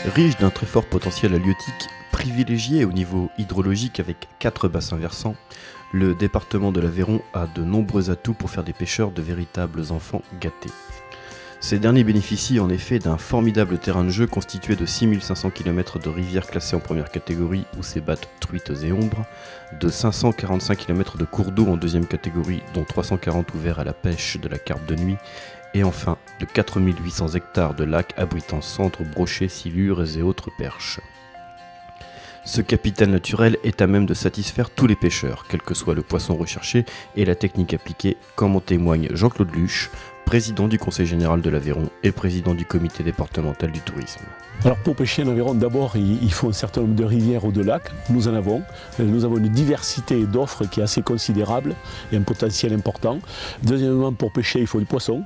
Riche d'un très fort potentiel halieutique, privilégié au niveau hydrologique avec 4 bassins versants, le département de l'Aveyron a de nombreux atouts pour faire des pêcheurs de véritables enfants gâtés. Ces derniers bénéficient en effet d'un formidable terrain de jeu constitué de 6500 km de rivières classées en première catégorie où s'ébattent truites et ombres, de 545 km de cours d'eau en deuxième catégorie dont 340 ouverts à la pêche de la carpe de nuit, et enfin de 4800 hectares de lacs abritant cendres, brochets, silures et autres perches. Ce capital naturel est à même de satisfaire tous les pêcheurs, quel que soit le poisson recherché et la technique appliquée, comme en témoigne Jean-Claude Luche, président du Conseil général de l'Aveyron et président du comité départemental du tourisme. Alors pour pêcher en Aveyron, d'abord il faut un certain nombre de rivières ou de lacs, nous en avons. Nous avons une diversité d'offres qui est assez considérable et un potentiel important. Deuxièmement, pour pêcher il faut du poisson.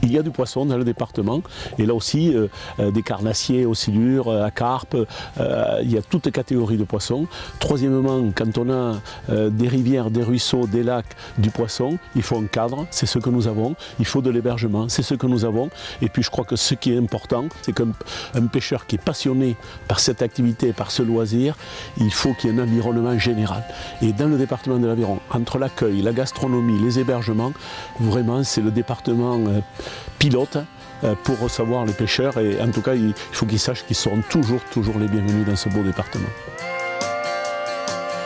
Il y a du poisson dans le département et là aussi des carnassiers, oscillures, à carpe, il y a toutes catégories de poissons. Troisièmement, quand on a des rivières, des ruisseaux, des lacs, du poisson, il faut un cadre, c'est ce que nous avons. Il faut de l'hébergement, c'est ce que nous avons. Et puis je crois que ce qui est important, c'est qu'un pêcheur qui est passionné par cette activité, par ce loisir, il faut qu'il y ait un environnement général. Et dans le département de l'Aveyron, entre l'accueil, la gastronomie, les hébergements, vraiment c'est le département pilote pour recevoir les pêcheurs et en tout cas il faut qu'ils sachent qu'ils seront toujours les bienvenus dans ce beau département.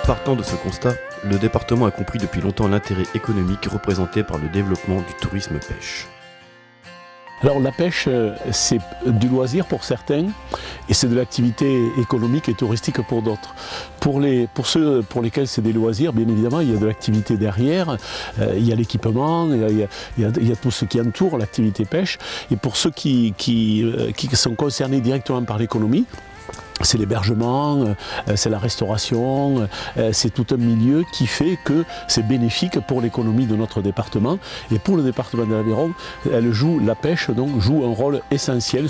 Partant de ce constat, le département a compris depuis longtemps l'intérêt économique représenté par le développement du tourisme pêche. Alors la pêche, c'est du loisir pour certains et c'est de l'activité économique et touristique pour d'autres. Pour ceux pour lesquels c'est des loisirs, bien évidemment, il y a de l'activité derrière, il y a l'équipement, il y a tout ce qui entoure l'activité pêche. Et pour ceux qui sont concernés directement par l'économie, c'est l'hébergement, c'est la restauration, c'est tout un milieu qui fait que c'est bénéfique pour l'économie de notre département. Et pour le département de l'Aveyron, la pêche joue un rôle essentiel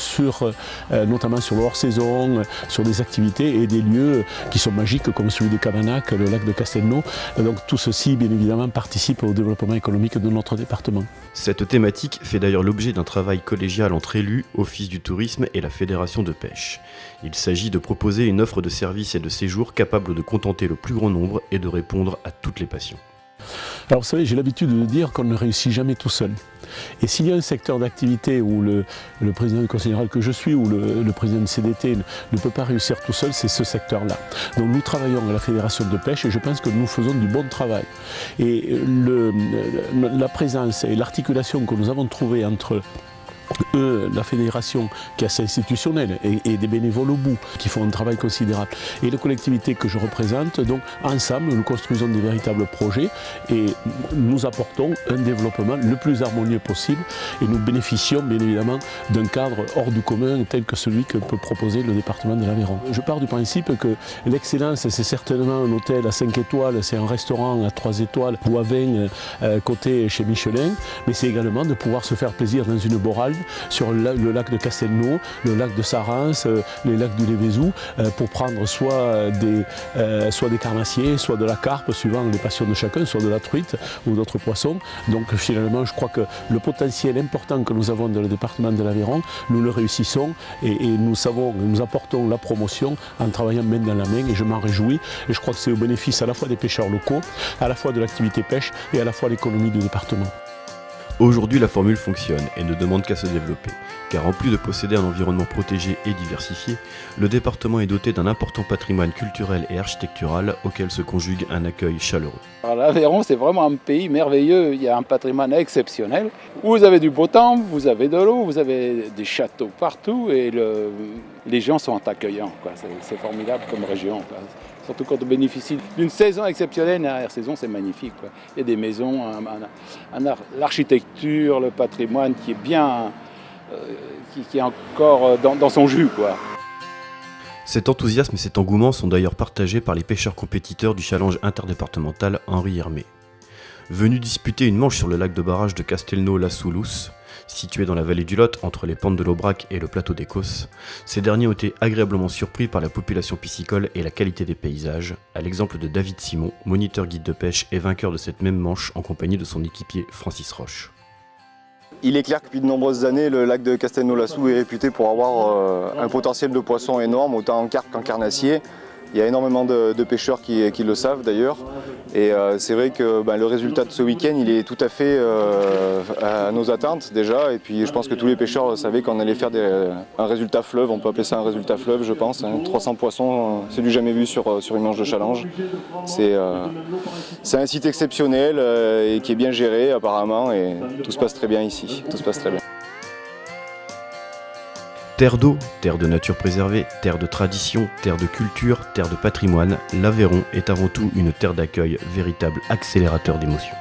notamment sur le hors-saison, sur des activités et des lieux qui sont magiques comme celui de Cabanac, le lac de Castelnau. Donc tout ceci, bien évidemment, participe au développement économique de notre département. Cette thématique fait d'ailleurs l'objet d'un travail collégial entre élus, Office du tourisme et la Fédération de pêche. Il s'agit de proposer une offre de services et de séjours capable de contenter le plus grand nombre et de répondre à toutes les passions. Alors vous savez, j'ai l'habitude de dire qu'on ne réussit jamais tout seul. Et s'il y a un secteur d'activité où le président du conseil général que je suis ou le président du CDT ne peut pas réussir tout seul, c'est ce secteur-là. Donc nous travaillons à la Fédération de pêche et je pense que nous faisons du bon travail. Et la présence et l'articulation que nous avons trouvée entre la fédération qui est assez institutionnelle et des bénévoles au bout qui font un travail considérable et les collectivités que je représente, donc ensemble nous construisons des véritables projets et nous apportons un développement le plus harmonieux possible et nous bénéficions bien évidemment d'un cadre hors du commun tel que celui que peut proposer le département de l'Aveyron. Je pars du principe que l'excellence c'est certainement un hôtel à 5 étoiles, c'est un restaurant à 3 étoiles ou à 20 côté chez Michelin, mais c'est également de pouvoir se faire plaisir dans une borale sur le lac de Castelnau, le lac de Sarens, les lacs du Lévézou, pour prendre soit des carnassiers, soit de la carpe, suivant les passions de chacun, soit de la truite ou d'autres poissons. Donc finalement, je crois que le potentiel important que nous avons dans le département de l'Aveyron, nous le réussissons et nous apportons la promotion en travaillant main dans la main et je m'en réjouis. Et je crois que c'est au bénéfice à la fois des pêcheurs locaux, à la fois de l'activité pêche et à la fois l'économie du département. Aujourd'hui, la formule fonctionne et ne demande qu'à se développer, car en plus de posséder un environnement protégé et diversifié, le département est doté d'un important patrimoine culturel et architectural auquel se conjugue un accueil chaleureux. L'Aveyron, c'est vraiment un pays merveilleux, il y a un patrimoine exceptionnel. Vous avez du beau temps, vous avez de l'eau, vous avez des châteaux partout et les gens sont accueillants. C'est formidable comme région. Surtout quand on bénéficie d'une saison exceptionnelle, une arrière-saison, c'est magnifique. Il y a des maisons, l'architecture, le patrimoine qui est bien, qui est encore dans son jus. Cet enthousiasme et cet engouement sont d'ailleurs partagés par les pêcheurs compétiteurs du challenge interdépartemental Henri Hermé. Venus disputer une manche sur le lac de barrage de Castelnau-la-Soulous, situé dans la vallée du Lot entre les pentes de l'Aubrac et le plateau d'Écosse, ces derniers ont été agréablement surpris par la population piscicole et la qualité des paysages, à l'exemple de David Simon, moniteur guide de pêche et vainqueur de cette même manche en compagnie de son équipier Francis Roche. Il est clair que depuis de nombreuses années, le lac de Castelnau-la-Sous est réputé pour avoir un potentiel de poissons énorme, autant en carpe qu'en carnassier. Il y a énormément de pêcheurs qui le savent d'ailleurs. Et c'est vrai que le résultat de ce week-end, il est tout à fait à nos attentes déjà. Et puis je pense que tous les pêcheurs savaient qu'on allait faire un résultat fleuve. On peut appeler ça un résultat fleuve, je pense. 300 poissons, c'est du jamais vu sur une manche de challenge. C'est un site exceptionnel et qui est bien géré apparemment. Et tout se passe très bien ici. Tout se passe très bien. Terre d'eau, terre de nature préservée, terre de tradition, terre de culture, terre de patrimoine, l'Aveyron est avant tout une terre d'accueil, véritable accélérateur d'émotions.